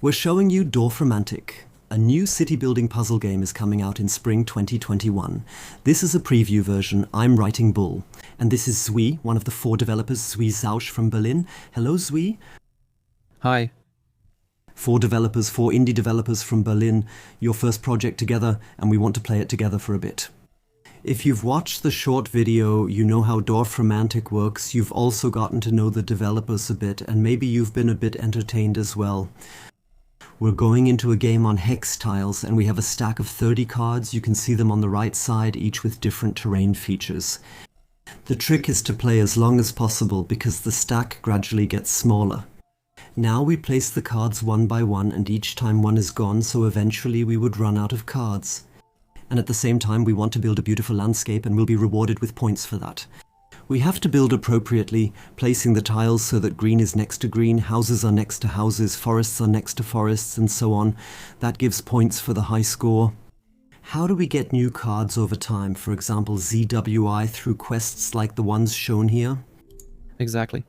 We're showing you Dorfromantik. A new city-building puzzle game is coming out in spring 2021. This is a preview version. I'm Writing Bull. And this is Zwi, one of the 4 developers, Zwi Sausch from Berlin. Hello, Zwi. Hi. 4 developers, 4 indie developers from Berlin. Your first project together, and we want to play it together for a bit. If you've watched the short video, you know how Dorfromantik works. You've also gotten to know the developers a bit, and maybe you've been a bit entertained as well. We're going into a game on hex tiles, and we have a stack of 30 cards. You can see them on the right side, each with different terrain features. The trick is to play as long as possible, because the stack gradually gets smaller. Now we place the cards one by one, and each time one is gone, so eventually we would run out of cards. And at the same time we want to build a beautiful landscape, and we'll be rewarded with points for that. We have to build appropriately, placing the tiles so that green is next to green, houses are next to houses, forests are next to forests, and so on. That gives points for the high score. How do we get new cards over time? For example, ZWI through quests like the ones shown here? Exactly.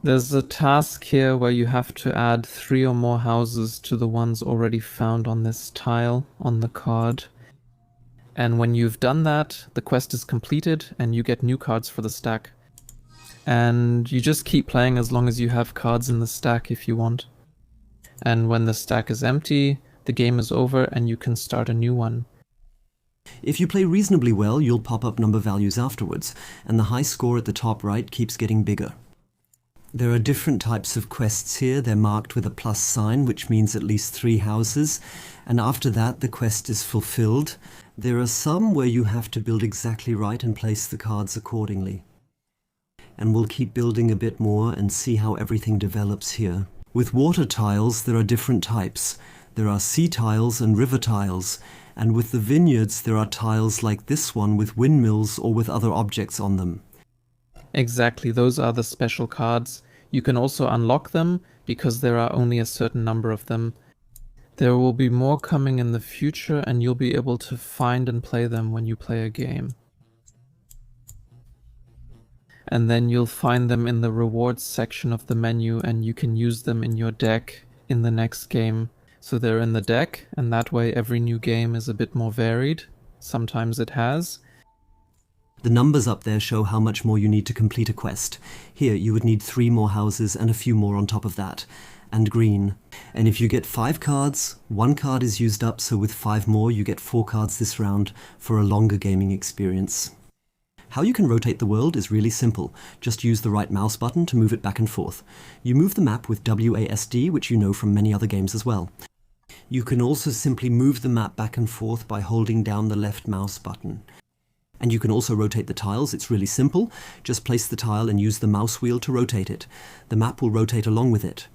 There's a task here where you have to add 3 or more houses to the ones already found on this tile on the card. And when you've done that, the quest is completed and you get new cards for the stack. And you just keep playing as long as you have cards in the stack if you want. And when the stack is empty, the game is over and you can start a new one. If you play reasonably well, you'll pop up number values afterwards, and the high score at the top right keeps getting bigger. There are different types of quests here. They're marked with a plus sign, which means at least 3 houses, and after that the quest is fulfilled. There are some where you have to build exactly right and place the cards accordingly. And we'll keep building a bit more and see how everything develops here. With water tiles there are different types. There are sea tiles and river tiles, and with the vineyards there are tiles like this one with windmills or with other objects on them. Exactly, those are the special cards. You can also unlock them because there are only a certain number of them. There will be more coming in the future and you'll be able to find and play them when you play a game. And then you'll find them in the rewards section of the menu and you can use them in your deck in the next game. So they're in the deck, and that way every new game is a bit more varied. Sometimes it has. The numbers up there show how much more you need to complete a quest. Here you would need 3 more houses and a few more on top of that. And green. And if you get 5 cards, 1 card is used up, so with 5 more you get 4 cards this round for a longer gaming experience. How you can rotate the world is really simple. Just use the right mouse button to move it back and forth. You move the map with WASD, which you know from many other games as well. You can also simply move the map back and forth by holding down the left mouse button. And you can also rotate the tiles. It's really simple. Just place the tile and use the mouse wheel to rotate it. The map will rotate along with it.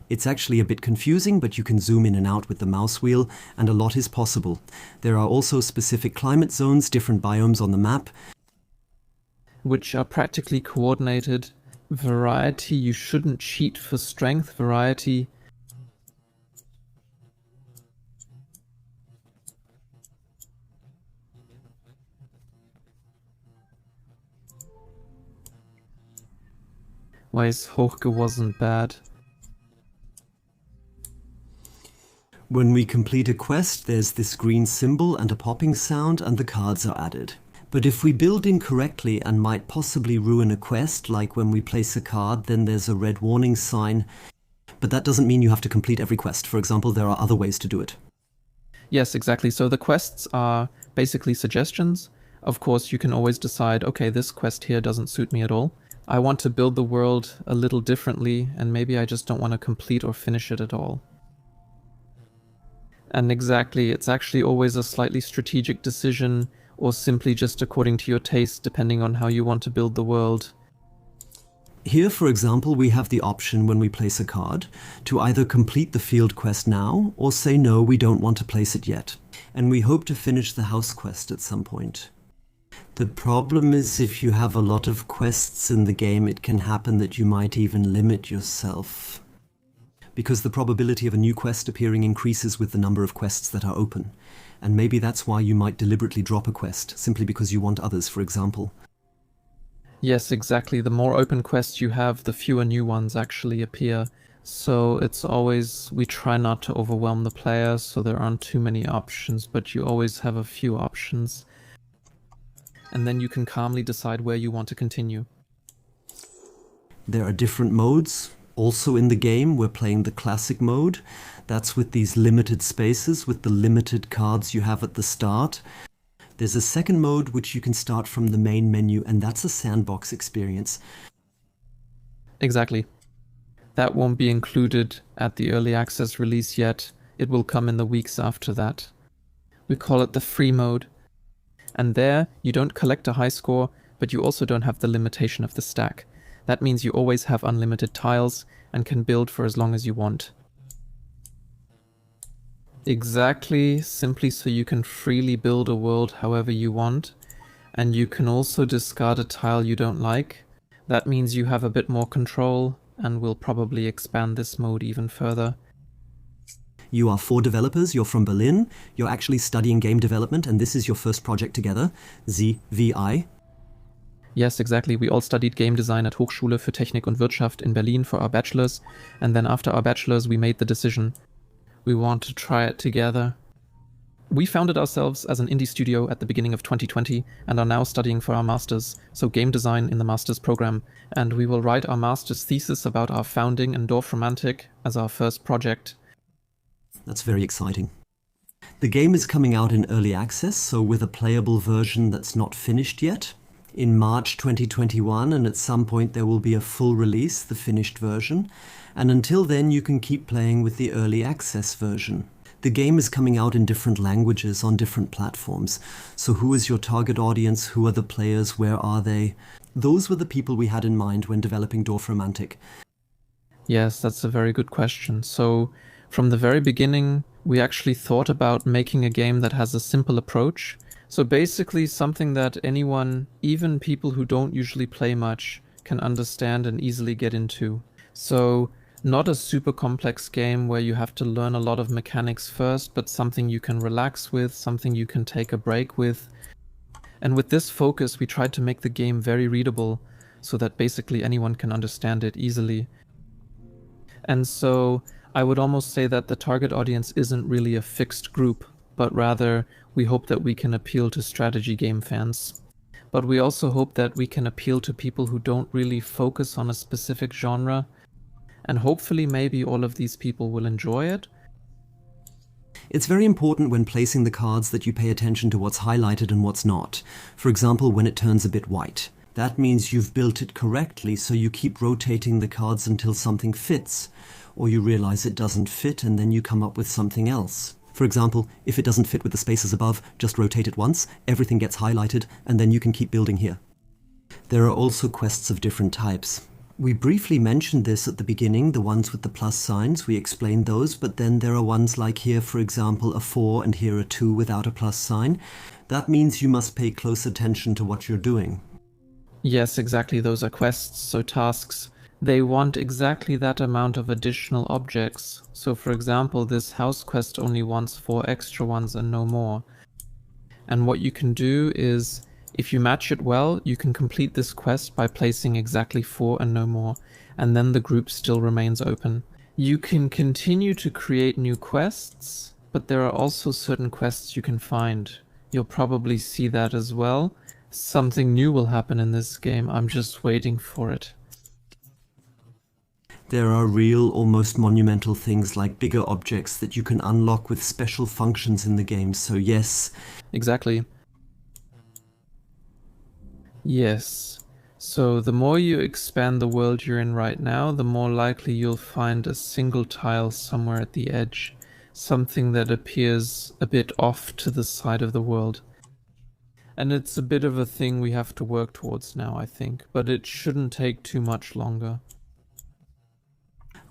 It's actually a bit confusing, but you can zoom in and out with the mouse wheel, and a lot is possible. There are also specific climate zones, different biomes on the map, which are practically coordinated. Variety, you shouldn't cheat for strength. Variety Weiß Hochge wasn't bad. When we complete a quest, there's this green symbol and a popping sound, and the cards are added. But if we build incorrectly and might possibly ruin a quest, like when we place a card, then there's a red warning sign. But that doesn't mean you have to complete every quest. For example, there are other ways to do it. Yes, exactly. So the quests are basically suggestions. Of course, you can always decide, okay, this quest here doesn't suit me at all. I want to build the world a little differently, and maybe I just don't want to complete or finish it at all. And exactly, it's actually always a slightly strategic decision, or simply just according to your taste, depending on how you want to build the world. Here, for example, we have the option when we place a card to either complete the field quest now, or say no, we don't want to place it yet. And we hope to finish the house quest at some point. The problem is if you have a lot of quests in the game, it can happen that you might even limit yourself. Because the probability of a new quest appearing increases with the number of quests that are open. And maybe that's why you might deliberately drop a quest, simply because you want others, for example. Yes, exactly. The more open quests you have, the fewer new ones actually appear. So it's always, we try not to overwhelm the player, so there aren't too many options, but you always have a few options. And then you can calmly decide where you want to continue. There are different modes. Also in the game, we're playing the classic mode. That's with these limited spaces, with the limited cards you have at the start. There's a second mode which you can start from the main menu, and that's a sandbox experience. Exactly. That won't be included at the early access release yet. It will come in the weeks after that. We call it the free mode. And there, you don't collect a high score, but you also don't have the limitation of the stack. That means you always have unlimited tiles and can build for as long as you want. Exactly, simply so you can freely build a world however you want, and you can also discard a tile you don't like. That means you have a bit more control, and we'll probably expand this mode even further. You are 4 developers, you're from Berlin, you're actually studying game development, and this is your first project together, ZVI. Yes, exactly. We all studied game design at Hochschule für Technik und Wirtschaft in Berlin for our bachelors, and then after our bachelors we made the decision. We want to try it together. We founded ourselves as an indie studio at the beginning of 2020 and are now studying for our masters, so game design in the master's program, and we will write our master's thesis about our founding and Dorfromantik as our first project. That's very exciting. The game is coming out in early access, so with a playable version that's not finished yet, in March 2021, and at some point there will be a full release, the finished version, and until then you can keep playing with the early access version. The game is coming out in different languages on different platforms. So who is your target audience? Who are the players? Where are they? Those were the people we had in mind when developing Dorfromantik. Yes, that's a very good question. So from the very beginning, we actually thought about making a game that has a simple approach. So basically something that anyone, even people who don't usually play much, can understand and easily get into. So not a super complex game where you have to learn a lot of mechanics first, but something you can relax with, something you can take a break with. And with this focus, we tried to make the game very readable so that basically anyone can understand it easily. And so I would almost say that the target audience isn't really a fixed group, but rather we hope that we can appeal to strategy game fans. But we also hope that we can appeal to people who don't really focus on a specific genre, and hopefully maybe all of these people will enjoy it. It's very important when placing the cards that you pay attention to what's highlighted and what's not. For example, when it turns a bit white. That means you've built it correctly, so you keep rotating the cards until something fits. Or you realize it doesn't fit and then you come up with something else. For example, if it doesn't fit with the spaces above, just rotate it once, everything gets highlighted, and then you can keep building here. There are also quests of different types. We briefly mentioned this at the beginning, the ones with the plus signs, we explained those, but then there are ones like here, for example, a 4 and here a 2 without a plus sign. That means you must pay close attention to what you're doing. Yes, exactly, those are quests, so tasks. They want exactly that amount of additional objects. So for example, this house quest only wants 4 extra ones and no more. And what you can do is, if you match it well, you can complete this quest by placing exactly 4 and no more, and then the group still remains open. You can continue to create new quests, but there are also certain quests you can find. You'll probably see that as well. Something new will happen in this game, I'm just waiting for it. There are real, almost monumental things like bigger objects that you can unlock with special functions in the game, so yes. Exactly. Yes. So the more you expand the world you're in right now, the more likely you'll find a single tile somewhere at the edge. Something that appears a bit off to the side of the world. And it's a bit of a thing we have to work towards now, I think, but it shouldn't take too much longer.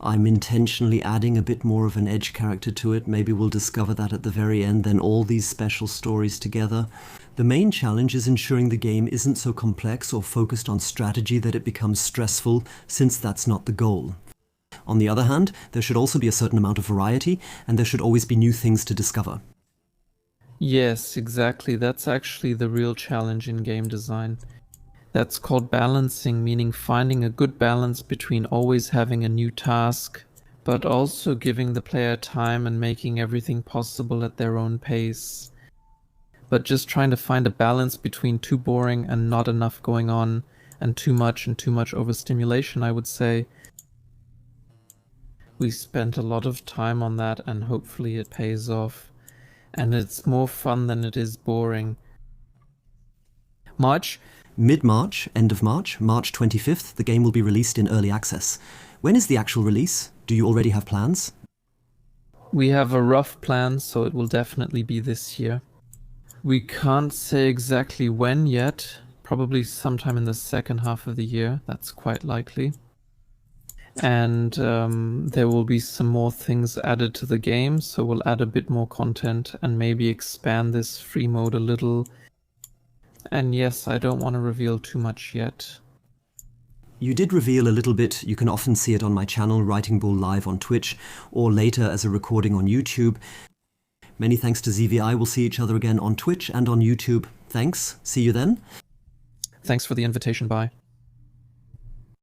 I'm intentionally adding a bit more of an edge character to it. Maybe we'll discover that at the very end, then all these special stories together. The main challenge is ensuring the game isn't so complex or focused on strategy that it becomes stressful, since that's not the goal. On the other hand, there should also be a certain amount of variety, and there should always be new things to discover. Yes, exactly. That's actually the real challenge in game design. That's called balancing, meaning finding a good balance between always having a new task, but also giving the player time and making everything possible at their own pace. But just trying to find a balance between too boring and not enough going on, and too much overstimulation, I would say. We spent a lot of time on that, and hopefully it pays off. And it's more fun than it is boring. March? Mid-March, end of March, March 25th, the game will be released in early access. When is the actual release? Do you already have plans? We have a rough plan, so it will definitely be this year. We can't say exactly when yet, probably sometime in the second half of the year, that's quite likely. And there will be some more things added to the game, so we'll add a bit more content and maybe expand this free mode a little. And yes, I don't want to reveal too much yet. You did reveal a little bit. You can often see it on my channel, Writing Bull Live on Twitch, or later as a recording on YouTube. Many thanks to ZVI. We'll see each other again on Twitch and on YouTube. Thanks. See you then. Thanks for the invitation. Bye.